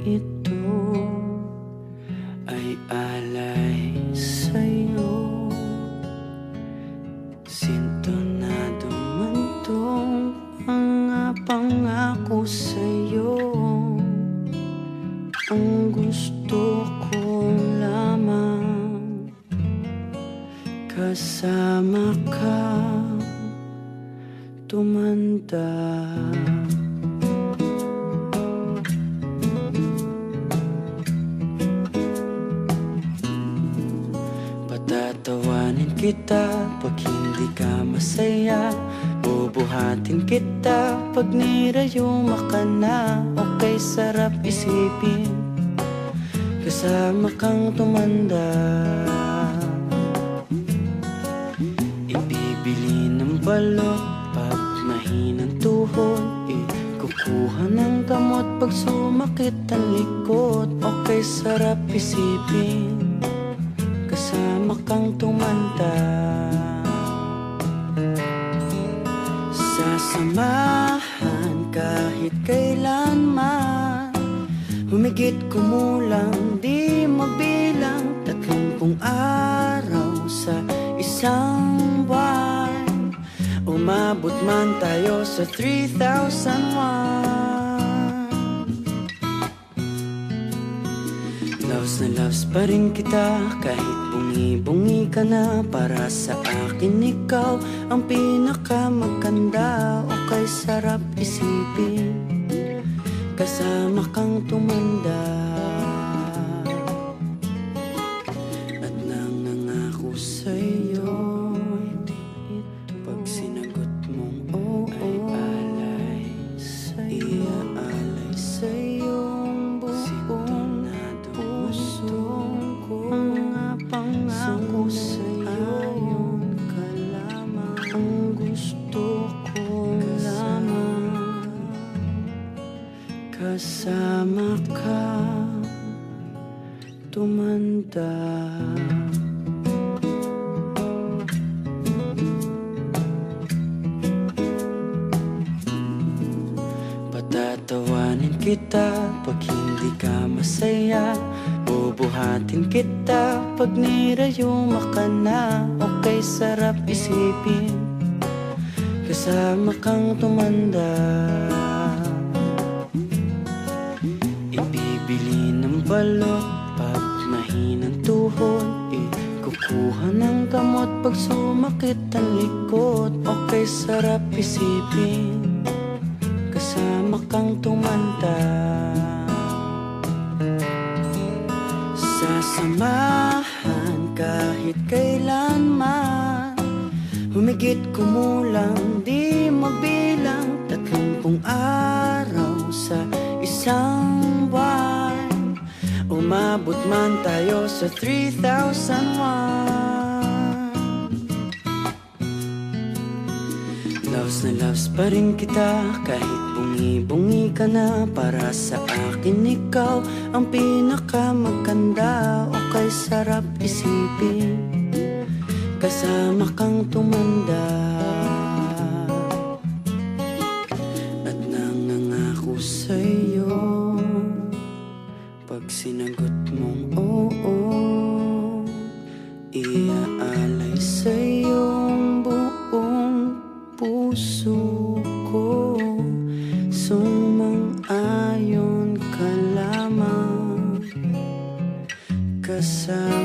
ito ay alay sa'yo. Sintonado man tong mga pangako sa'yo. Ang gusto ko lamang kasama ka tumanda. Patatawanin kita pag hindi ka masaya. Bubuhatin kita pag nirayuma ka na. Okay, sarap isipin kasama kang tumanda. Ibibili ng balot pag mahinang tuhod. Kukuha ng gamot pag sumakit ang likod. Okay, sarap isipin kasama kang tumanda. Sasamahan kahit kailanman. Humigit kumulang di mabilang 30 araw sa isang buwan. Umabot man tayo sa 3,001. Loves na loves pa rin kita kahit bungi-bungi ka na. Para sa akin ikaw ang pinakamaganda. Okay, sarap isipin kasama kang tumanda. At nangangako sa'yo pag sinagot mong oo ay alay sa'yo. Iaalay sa'yong buong puso ko. Mga pangako sa'yo ayon ka lamang. Ang gusto ko lamang kasama ka tumanda. Patatawanin kita pag hindi ka masaya. Bubuhatin kita pag nirayuma ka na. Okay, sarap isipin kasama kang tumanda. Ibibili ng balot pag mahinang tuhod. Kukuha ng gamot pag sumakit ang likod. Okay, sarap isipin kasama kang tumanda. Sasamahan kahit kailanman. Humigit kumulang di mabilang 30 araw sa isang buwan. Umabot man tayo sa 3,001. Loves na loves pa rin kita kahit bungi-bungi ka na. Para sa akin ikaw ang pinakamaganda. Okay, sarap isipin kasama kang tumanda. At nangangako sa'yo pag sinagot mong oo, iaalay sa'yong buong puso ko. Sumang-ayon ka lamang kasama